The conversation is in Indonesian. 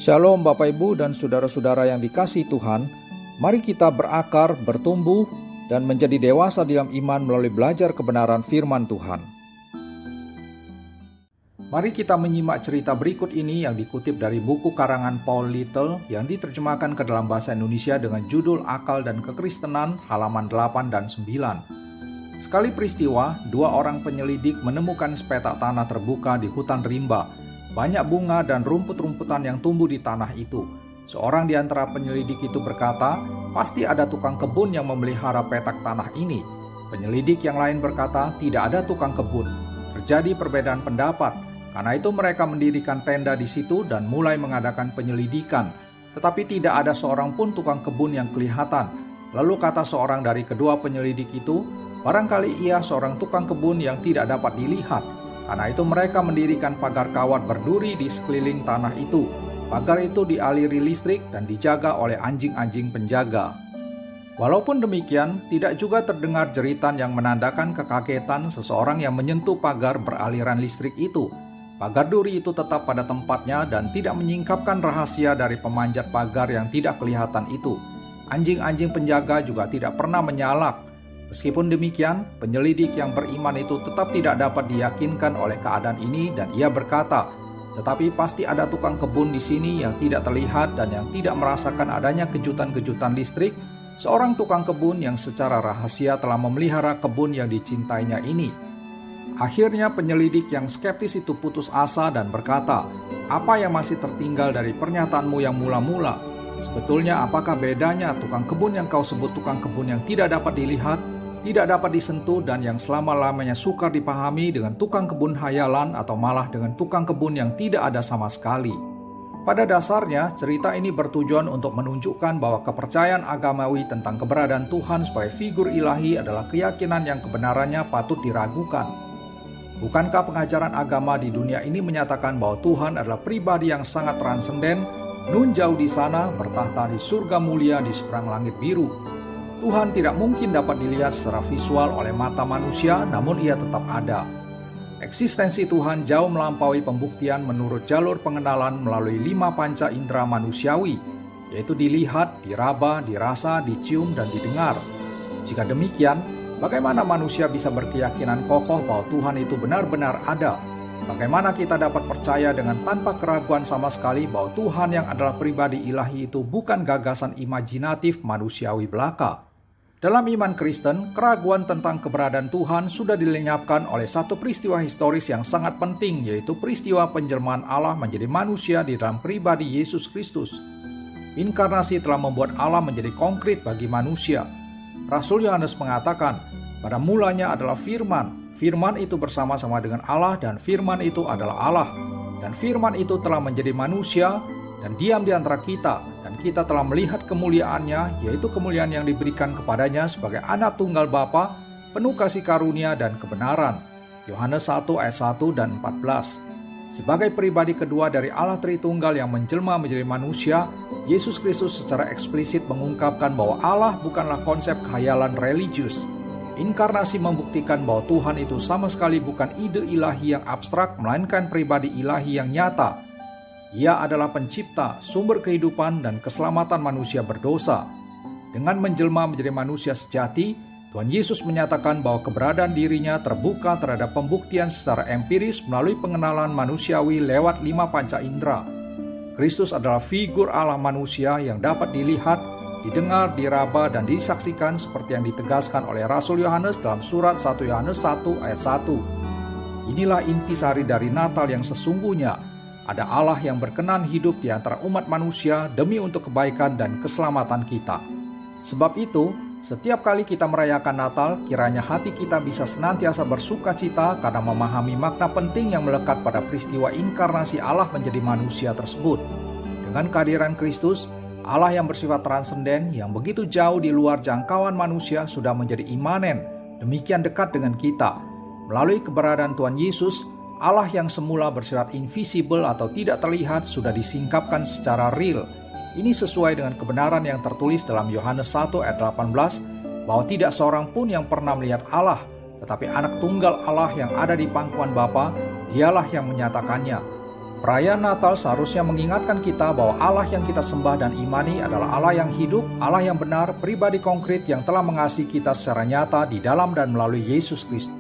Shalom Bapak Ibu dan saudara-saudara yang dikasihi Tuhan. Mari kita berakar, bertumbuh, dan menjadi dewasa dalam iman melalui belajar kebenaran firman Tuhan. Mari kita menyimak cerita berikut ini yang dikutip dari buku karangan Paul Little yang diterjemahkan ke dalam bahasa Indonesia dengan judul Akal dan Kekristenan halaman 8 dan 9. Sekali peristiwa, dua orang penyelidik menemukan sepetak tanah terbuka di hutan rimba. Banyak bunga dan rumput-rumputan yang tumbuh di tanah itu. Seorang di antara penyelidik itu berkata, pasti ada tukang kebun yang memelihara petak tanah ini. Penyelidik yang lain berkata, tidak ada tukang kebun. Terjadi perbedaan pendapat. Karena itu mereka mendirikan tenda di situ dan mulai mengadakan penyelidikan. Tetapi tidak ada seorang pun tukang kebun yang kelihatan. Lalu kata seorang dari kedua penyelidik itu, barangkali ia seorang tukang kebun yang tidak dapat dilihat. Karena itu mereka mendirikan pagar kawat berduri di sekeliling tanah itu. Pagar itu dialiri listrik dan dijaga oleh anjing-anjing penjaga. Walaupun demikian, tidak juga terdengar jeritan yang menandakan kekagetan seseorang yang menyentuh pagar beraliran listrik itu. Pagar duri itu tetap pada tempatnya dan tidak menyingkapkan rahasia dari pemanjat pagar yang tidak kelihatan itu. Anjing-anjing penjaga juga tidak pernah menyalak. Meskipun demikian, penyelidik yang beriman itu tetap tidak dapat diyakinkan oleh keadaan ini dan ia berkata, tetapi pasti ada tukang kebun di sini yang tidak terlihat dan yang tidak merasakan adanya kejutan-kejutan listrik, seorang tukang kebun yang secara rahasia telah memelihara kebun yang dicintainya ini. Akhirnya penyelidik yang skeptis itu putus asa dan berkata, apa yang masih tertinggal dari pernyataanmu yang mula-mula? Sebetulnya apakah bedanya tukang kebun yang kau sebut tukang kebun yang tidak dapat dilihat, tidak dapat disentuh dan yang selama-lamanya sukar dipahami dengan tukang kebun hayalan atau malah dengan tukang kebun yang tidak ada sama sekali? Pada dasarnya, cerita ini bertujuan untuk menunjukkan bahwa kepercayaan agamawi tentang keberadaan Tuhan sebagai figur ilahi adalah keyakinan yang kebenarannya patut diragukan. Bukankah pengajaran agama di dunia ini menyatakan bahwa Tuhan adalah pribadi yang sangat transenden, nun jauh di sana, bertahta di surga mulia di seberang langit biru? Tuhan tidak mungkin dapat dilihat secara visual oleh mata manusia, namun ia tetap ada. Eksistensi Tuhan jauh melampaui pembuktian menurut jalur pengenalan melalui 5 panca indera manusiawi, yaitu dilihat, diraba, dirasa, dicium, dan didengar. Jika demikian, bagaimana manusia bisa berkeyakinan kokoh bahwa Tuhan itu benar-benar ada? Bagaimana kita dapat percaya dengan tanpa keraguan sama sekali bahwa Tuhan yang adalah pribadi ilahi itu bukan gagasan imajinatif manusiawi belaka? Dalam iman Kristen, keraguan tentang keberadaan Tuhan sudah dilenyapkan oleh satu peristiwa historis yang sangat penting, yaitu peristiwa penjelmaan Allah menjadi manusia di dalam pribadi Yesus Kristus. Inkarnasi telah membuat Allah menjadi konkret bagi manusia. Rasul Yohanes mengatakan, pada mulanya adalah Firman. Firman itu bersama-sama dengan Allah dan Firman itu adalah Allah. Dan Firman itu telah menjadi manusia dan diam di antara kita. Dan kita telah melihat kemuliaannya, yaitu kemuliaan yang diberikan kepadanya sebagai anak tunggal Bapa, penuh kasih karunia dan kebenaran. Yohanes 1 ayat 1 dan 14. Sebagai pribadi kedua dari Allah Tritunggal yang menjelma menjadi manusia, Yesus Kristus secara eksplisit mengungkapkan bahwa Allah bukanlah konsep khayalan religius. Inkarnasi membuktikan bahwa Tuhan itu sama sekali bukan ide ilahi yang abstrak, melainkan pribadi ilahi yang nyata. Ia adalah pencipta, sumber kehidupan dan keselamatan manusia berdosa. Dengan menjelma menjadi manusia sejati, Tuhan Yesus menyatakan bahwa keberadaan dirinya terbuka terhadap pembuktian secara empiris melalui pengenalan manusiawi lewat 5 panca indera. Kristus adalah figur Allah manusia yang dapat dilihat, didengar, diraba, dan disaksikan seperti yang ditegaskan oleh Rasul Yohanes dalam surat 1 Yohanes 1 ayat 1. Inilah intisari dari Natal yang sesungguhnya. Ada Allah yang berkenan hidup di antara umat manusia demi untuk kebaikan dan keselamatan kita. Sebab itu, setiap kali kita merayakan Natal, kiranya hati kita bisa senantiasa bersuka cita karena memahami makna penting yang melekat pada peristiwa inkarnasi Allah menjadi manusia tersebut. Dengan kehadiran Kristus, Allah yang bersifat transenden, yang begitu jauh di luar jangkauan manusia sudah menjadi imanen, demikian dekat dengan kita. Melalui keberadaan Tuhan Yesus, Allah yang semula bersifat invisible atau tidak terlihat sudah disingkapkan secara real. Ini sesuai dengan kebenaran yang tertulis dalam Yohanes 1 ayat 18 bahwa tidak seorang pun yang pernah melihat Allah, tetapi anak tunggal Allah yang ada di pangkuan Bapa, dialah yang menyatakannya. Perayaan Natal seharusnya mengingatkan kita bahwa Allah yang kita sembah dan imani adalah Allah yang hidup, Allah yang benar, pribadi konkret yang telah mengasihi kita secara nyata di dalam dan melalui Yesus Kristus.